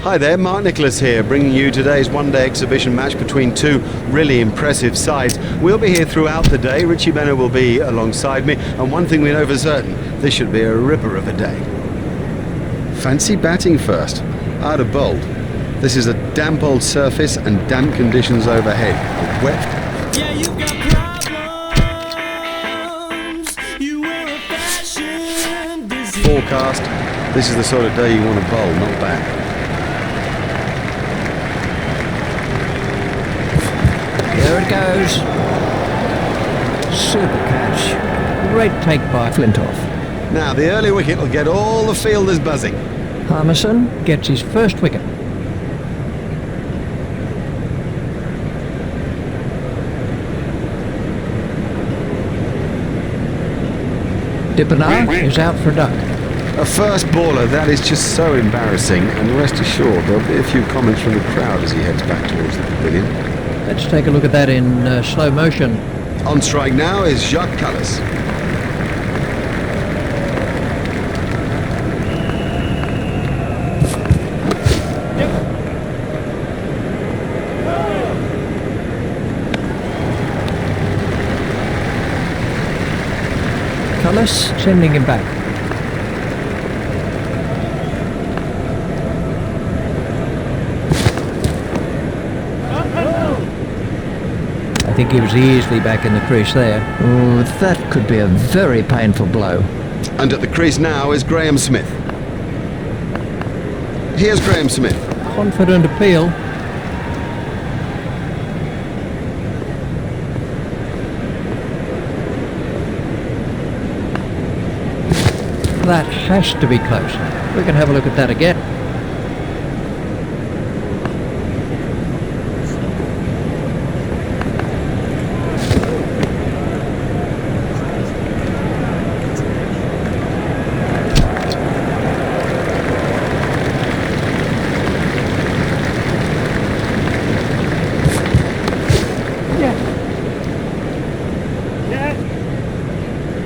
Hi there, Mark Nicholas here, bringing you today's one-day exhibition match between two really impressive sides. We'll be here throughout the day. Richie Benner will be alongside me, and one thing we know for certain, this should be a ripper of a day. Fancy batting first. I'd have bowled. This is a damp old surface and damp conditions overhead. A wet... Yeah, you've got problems. You wear a fashion disease. Forecast. This is the sort of day you want to bowl, not bat. There it goes. Super catch. Great take by Flintoff. Now, the early wicket will get all the fielders buzzing. Harmison gets his first wicket. Dippenar is out for a duck. A first baller, that is just so embarrassing, and rest assured there'll be a few comments from the crowd as he heads back towards the pavilion. Let's take a look at that in slow motion. On strike now is Jacques Callis. Cullis sending him back. I think he was easily back in the crease there. Oh, that could be a very painful blow. And at the crease now is Graham Smith. Here's Graham Smith. Confident appeal. That has to be close. We can have a look at that again.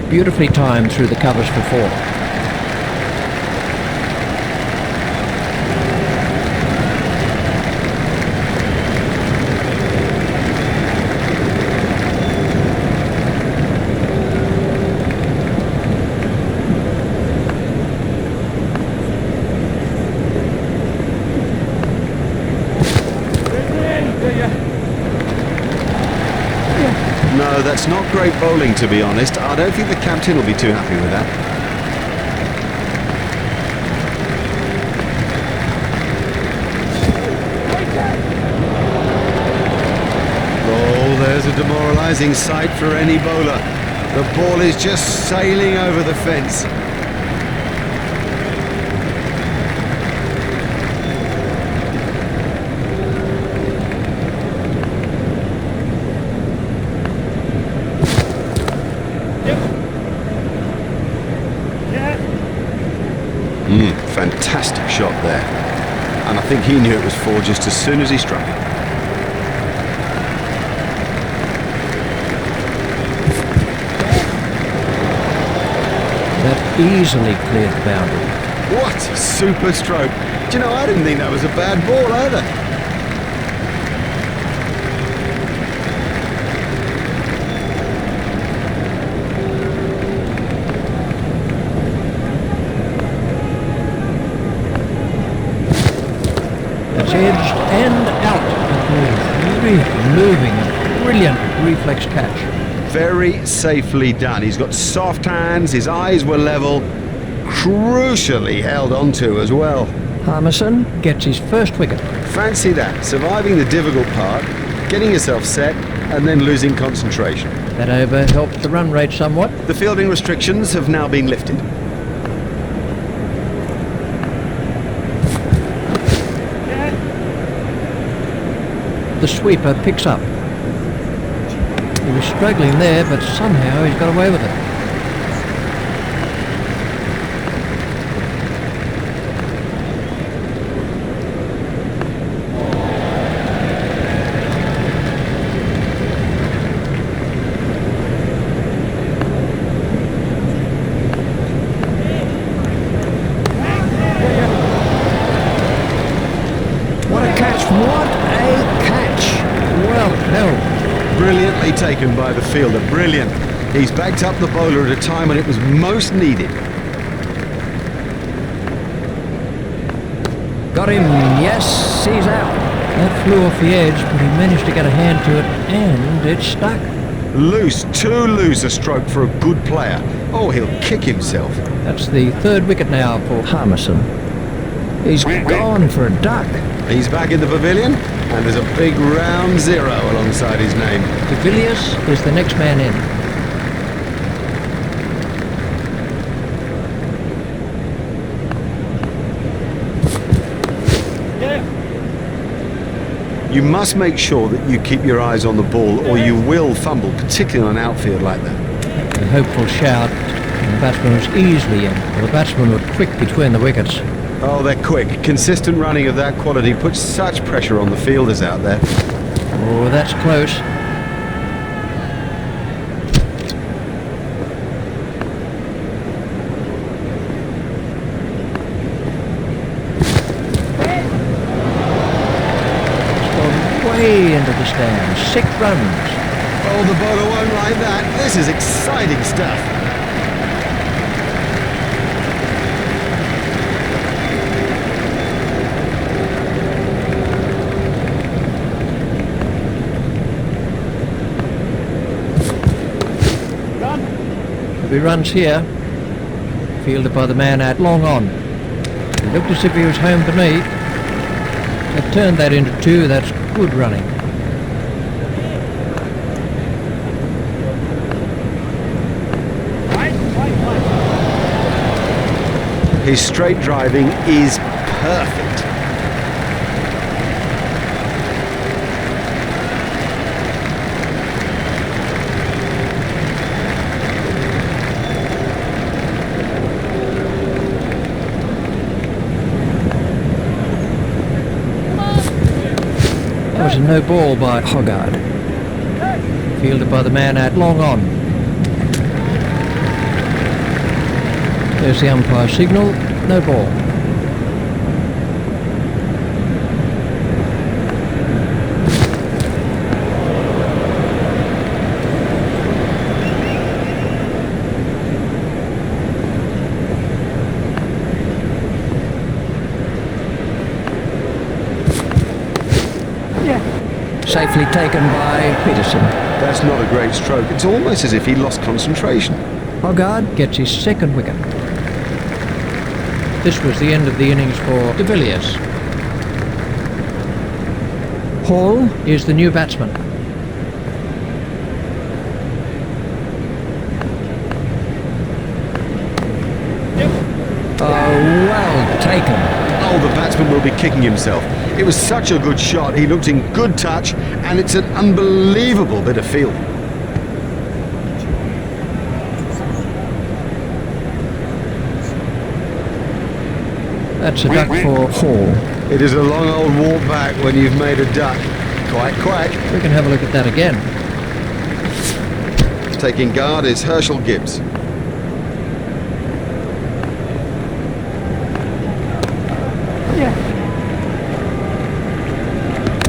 Beautifully timed through the covers for four. No, that's not great bowling, to be honest. I don't think the captain will be too happy with that. Oh, there's a demoralising sight for any bowler. The ball is just sailing over the fence. Fantastic shot there, and I think he knew it was four just as soon as he struck it. That easily cleared the boundary. What a super stroke. Do you know, I didn't think that was a bad ball either. That's edged and out. Really moving, a brilliant reflex catch. Very safely done. He's got soft hands, his eyes were level, crucially held onto as well. Harmison gets his first wicket. Fancy that, surviving the difficult part, getting yourself set, and then losing concentration. That over helped the run rate somewhat. The fielding restrictions have now been lifted. The sweeper picks up. He was struggling there, but somehow he's got away with it. Brilliantly taken by the fielder, brilliant. He's backed up the bowler at a time when it was most needed. Got him, yes, he's out. That flew off the edge, but he managed to get a hand to it, and it stuck. Loose, too loose a stroke for a good player. Oh, he'll kick himself. That's the third wicket now for Harmison. He's gone for a duck. He's back in the pavilion, and there's a big round 0 alongside his name. De Villiers is the next man in. You must make sure that you keep your eyes on the ball, or you will fumble, particularly on an outfield like that. A hopeful shout, and the batsman was easily in. Well, the batsmen were quick between the wickets. Oh, they're quick. Consistent running of that quality puts such pressure on the fielders out there. Oh, that's close. Way into the stands. 6 runs. Oh, the bowler won't like that. This is exciting stuff. There'll be runs here. Fielded by the man at long on. He looked as if he was home for me. They've turned that into 2. That's good running. His straight driving is perfect. That was a no ball by Hoggard. Fielded by the man at long on. There's the umpire signal, no ball. Safely taken by Peterson. That's not a great stroke. It's almost as if he lost concentration. Hoggard gets his second wicket. This was the end of the innings for De Villiers. Hall is the new batsman. Oh, well taken. Oh, the batsman will be kicking himself. It was such a good shot. He looked in good touch, and it's an unbelievable bit of field. That's a duck for Hall. It is a long old walk back when you've made a duck. Quack, quack. We can have a look at that again. Taking guard is Herschel Gibbs.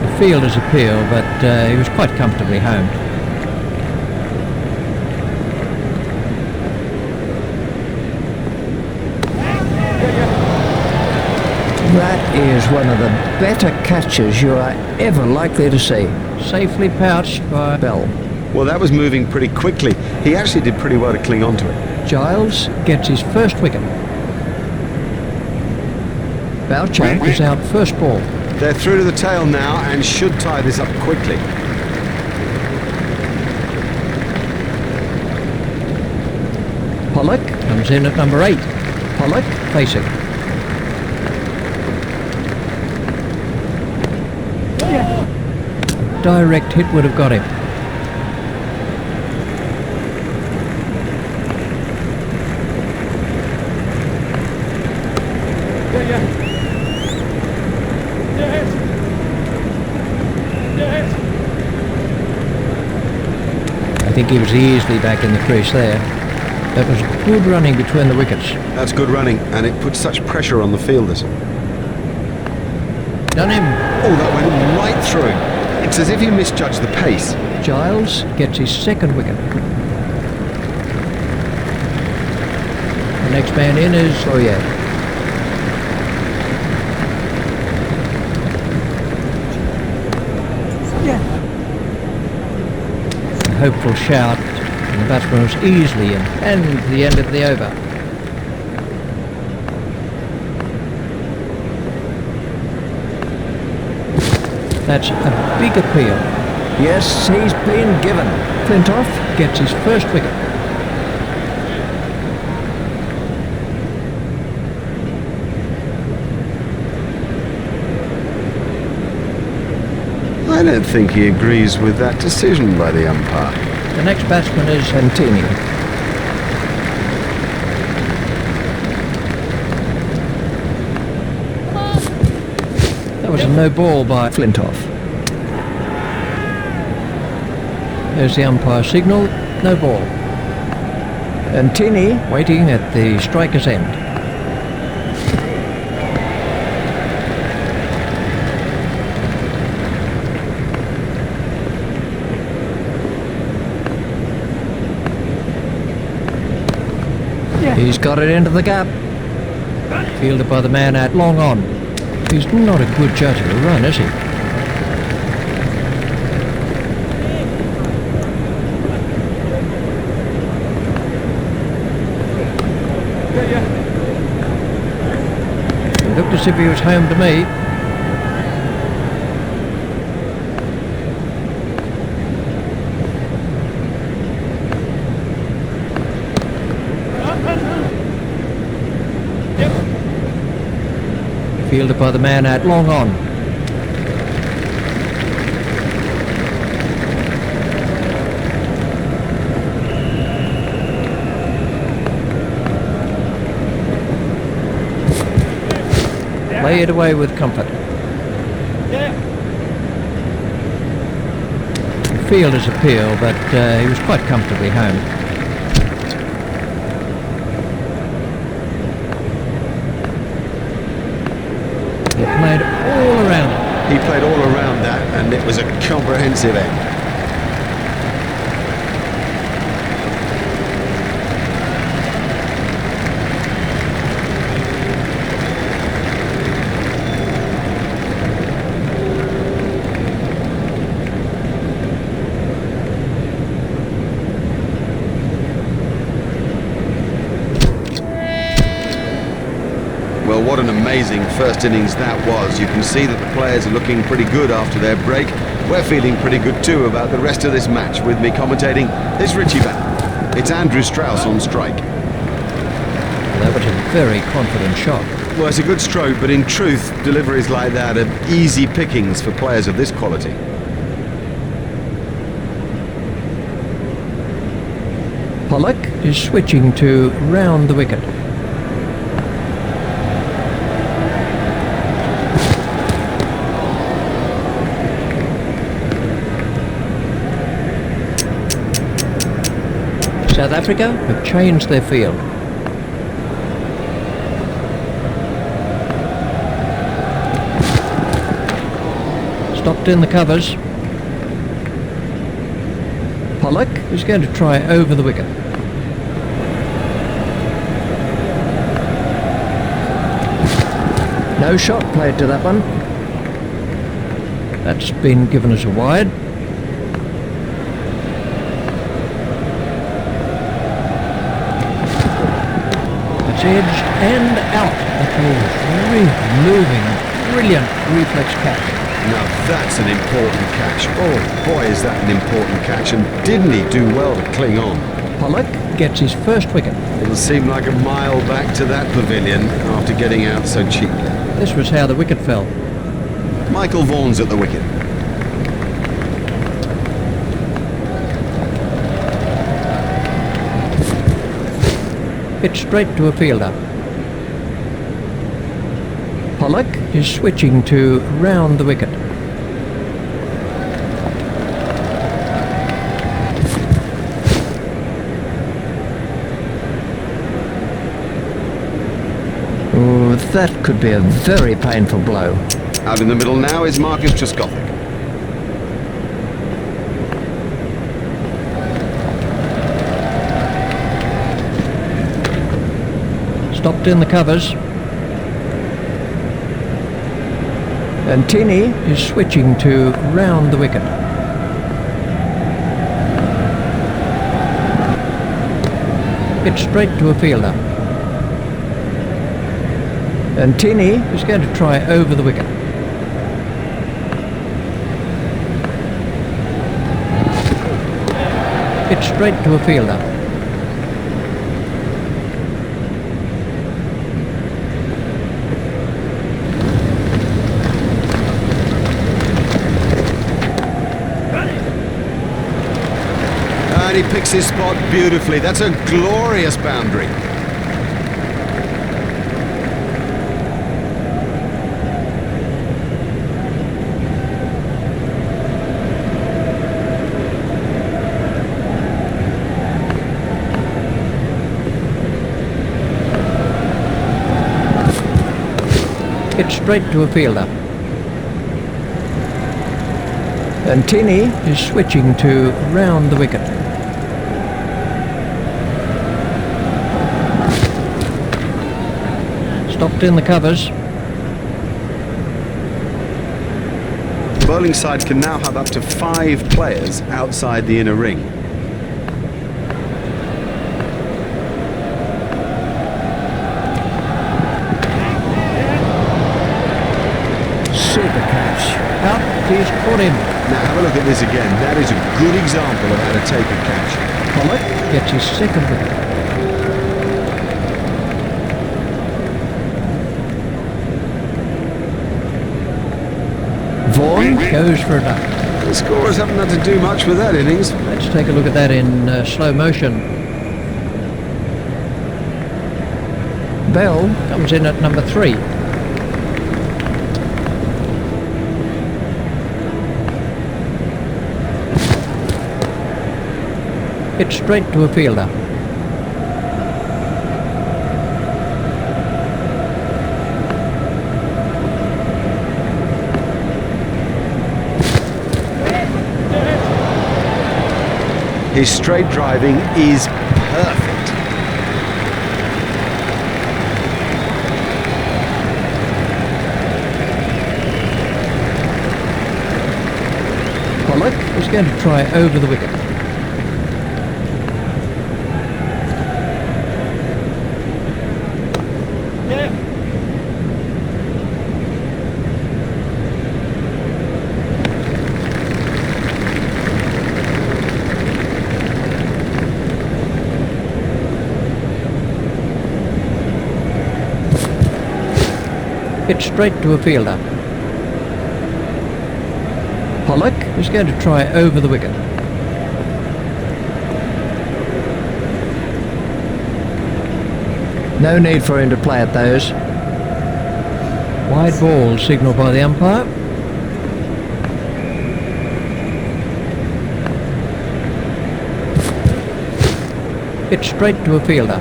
The fielder's appeal, but he was quite comfortably homed. That is one of the better catches you are ever likely to see. Safely pouched by Bell. Well, that was moving pretty quickly. He actually did pretty well to cling on to it. Giles gets his first wicket. Boucher is out first ball. They're through to the tail now and should tie this up quickly. Pollock comes in at number 8. Pollock facing. Direct hit would have got him. I think he was easily back in the crease there. That was good running between the wickets. That's good running, and it puts such pressure on the fielders. Done him. Oh, that went right through him. Looks as if he misjudged the pace. Giles gets his second wicket. The next man in is Oye. A hopeful shout, and the batsman was easily in, and the end of the over. That's a big appeal. Yes, he's been given. Flintoff gets his first wicket. I don't think he agrees with that decision by the umpire. The next batsman is Santini. That was a no ball by Flintoff. There's the umpire signal, no ball. Antini Waiting at the striker's end. He's got it into the gap. Fielded by the man at long on. He's not a good judge of a run, is he? It looked as if he was home to me. Fielded by the man at long on. Play it away with comfort. The fielder's appeal, but he was quite comfortably home. He played all around it. He played all around that, and it was a comprehensive end. Well, what an amazing first innings that was. You can see that the players are looking pretty good after their break. We're feeling pretty good too about the rest of this match. With me commentating is Richie Banner. It's Andrew Strauss on strike. That was a very confident shot. Well, it's a good stroke, but in truth, deliveries like that are easy pickings for players of this quality. Pollock is switching to round the wicket. South Africa have changed their field. Stopped in the covers. Pollock is going to try over the wicket. No shot played to that one. That's been given as a wide. Edged and out. That ball was really moving. Brilliant reflex catch. Now that's an important catch. Oh boy, is that an important catch, and didn't he do well to cling on? Pollock gets his first wicket. It'll seem like a mile back to that pavilion after getting out so cheaply. This was how the wicket fell. Michael Vaughan's at the wicket. Hit straight to a fielder. Pollock is switching to round the wicket. Oh, that could be a very painful blow. Out in the middle now is Marcus Trescothick. Stopped in the covers. And Tini Is switching to round the wicket. It's straight to a fielder. and Tini Is going to try over the wicket. It's straight to a fielder. And he picks his spot beautifully. That's a glorious boundary. It's straight to a fielder. and Tini Is switching to round the wicket. Stopped in the covers. The bowling sides can now have up to 5 players outside the inner ring. super catch. Out, he's caught him. Now have a look at this again. That is a good example of how to take a catch. Pollock gets his second wicket. Vaughan Goes for a duck. The scorers haven't had to do much with that innings. Let's take a look at that in slow motion. Bell comes in at number 3. It's straight to a fielder. His straight driving is perfect. Pollock is going to try over the wicket. It's straight to a fielder. Pollock is going to try over the wicket. no need for him to play at those. Wide ball signalled by the umpire. It's straight to a fielder.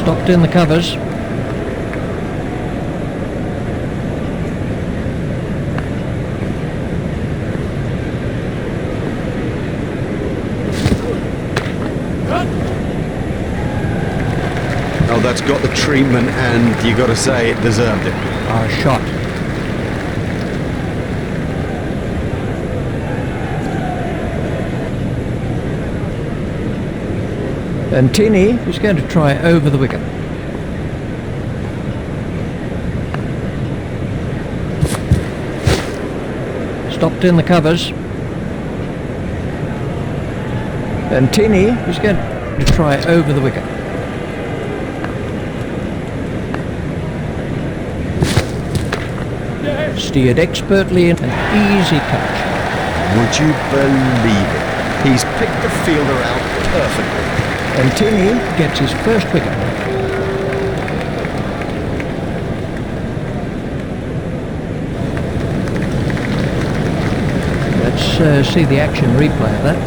Stopped in the covers. Oh, that's got the treatment, and you got to say it deserved it. Shot. And Tini He's going to try over the wicket. Stopped in the covers. and Tini He's going to try over the wicket. Steered expertly in an easy catch. Would you believe it? He's picked the fielder out perfectly. and Tini Gets his first wicket. Let's see the action replay of that.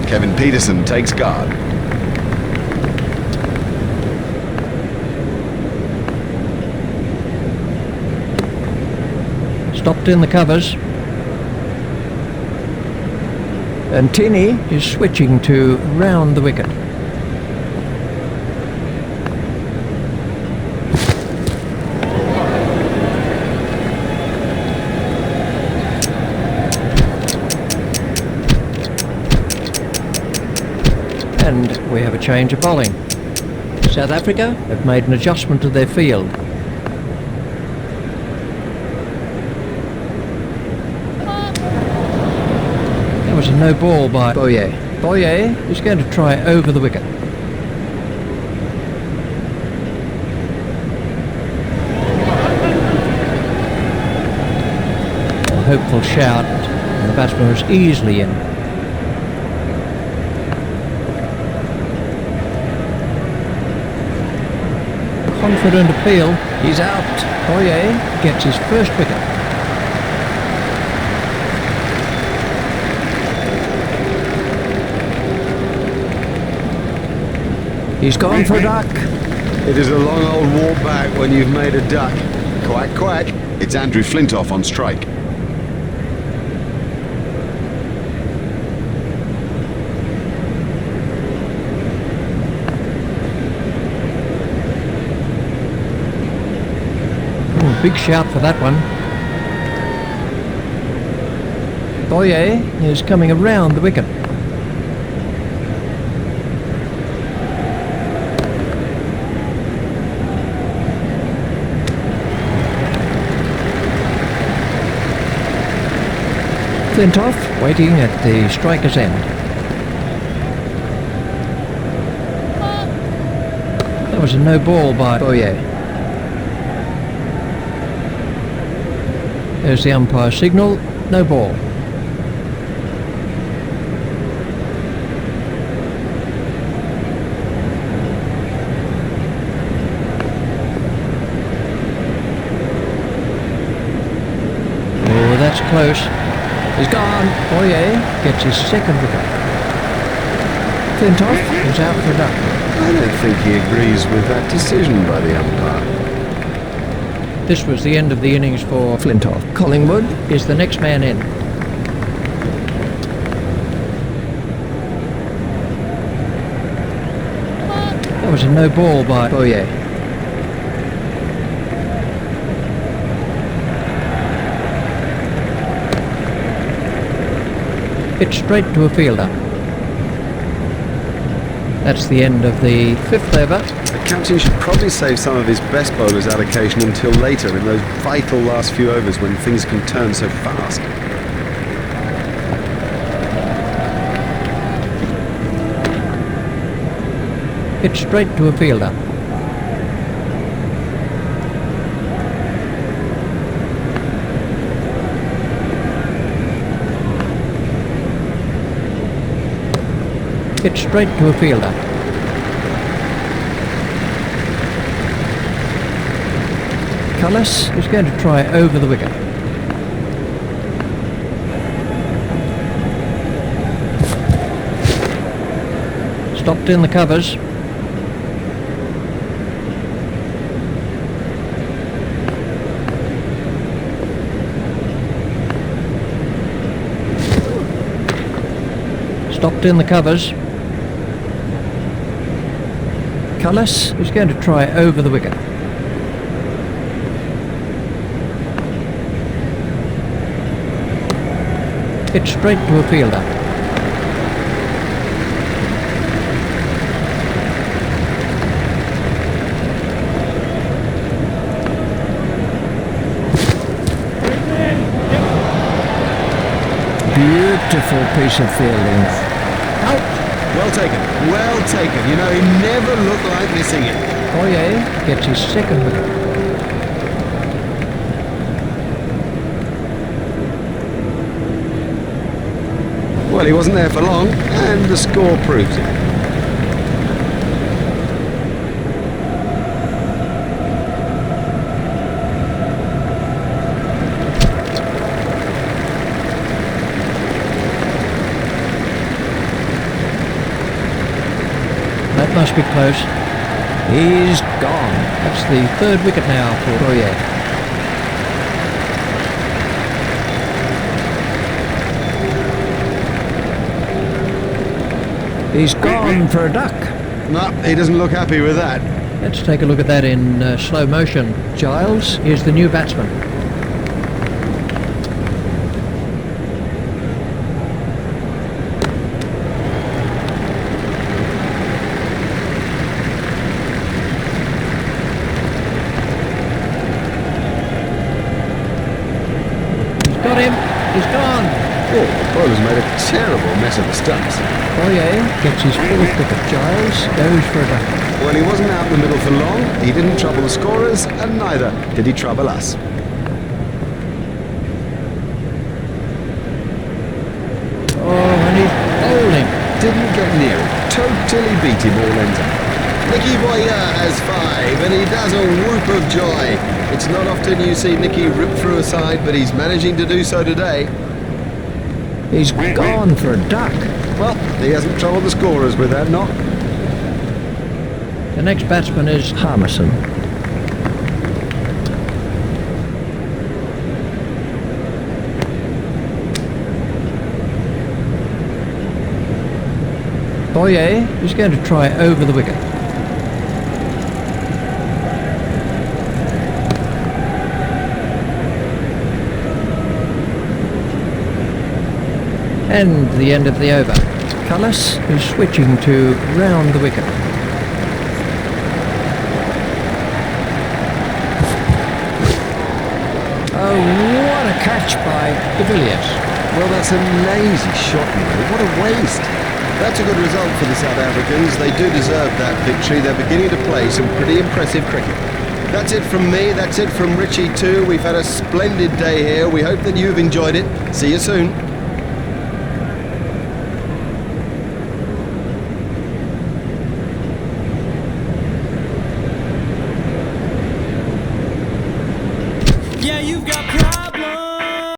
Kevin Peterson takes guard. Stopped in the covers. And Tinney Is switching to round the wicket. And we have a change of bowling. South Africa have made an adjustment to their field. That was a no ball by Boyer. Boyer is going to try over the wicket. A hopeful shout, and the batsman was easily in. Confident appeal. He's out. Boyer gets his first wicket. He's gone for a duck. It is a long old walk back when you've made a duck. Quack, quack. It's Andrew Flintoff on strike. Oh, big shout for that one. Boyer is coming around the wicket. Flintoff waiting at the striker's end. That was a no ball by Boyer. There's the umpire signal, no ball. Oh, that's close. He's gone. Boyer gets his second wicket. Flintoff is out for a duck. I don't think he agrees with that decision by the umpire. This was the end of the innings for Flintoff. Collingwood. is the next man in. That was a no ball by Boyer. Hit straight to a fielder. That's the end of the fifth over. The captain should probably save some of his best bowlers' allocation until later in those vital last few overs when things can turn so fast. Hit straight to a fielder. Hit straight to a fielder. Cullis is going to try over the wicket. Stopped in the covers. Stopped in the covers. Cullis is going to try over the wicket. Hit straight to a fielder. Beautiful piece of fielding. Out! Well taken, well taken. You know, he never looked like missing it. Boyer gets his second wicket. Well, he wasn't there for long, and the score proves it. That must be close. He's gone. That's the third wicket now for Boyer. He's gone for a duck. No, he doesn't look happy with that. Let's take a look at that in slow motion. Giles is the new batsman. He's got him. He's gone. Oh, the bowler's made a terrible mess of the stumps. Boyer gets his fourth wicket. Giles goes for a duck. Well, he wasn't out in the middle for long. He didn't trouble the scorers, and neither did he trouble us. Oh, and he's bowling. Didn't get near it. Totally beat him all ends up. Nicky Boyer has 5, and he does a whoop of joy. It's not often you see Nicky rip through a side, but he's managing to do so today. He's gone for a duck. Well, he hasn't troubled the scorers with that knock. The next batsman is Harmison. Boyer is going to try over the wicket. And the end of the over. Cullis is switching to round the wicket. Oh, what a catch by de Villiers. Well, that's a lazy shot, you know. What a waste. That's a good result for the South Africans. They do deserve that victory. They're beginning to play some pretty impressive cricket. That's it from me. That's it from Richie too. We've had a splendid day here. We hope that you've enjoyed it. See you soon.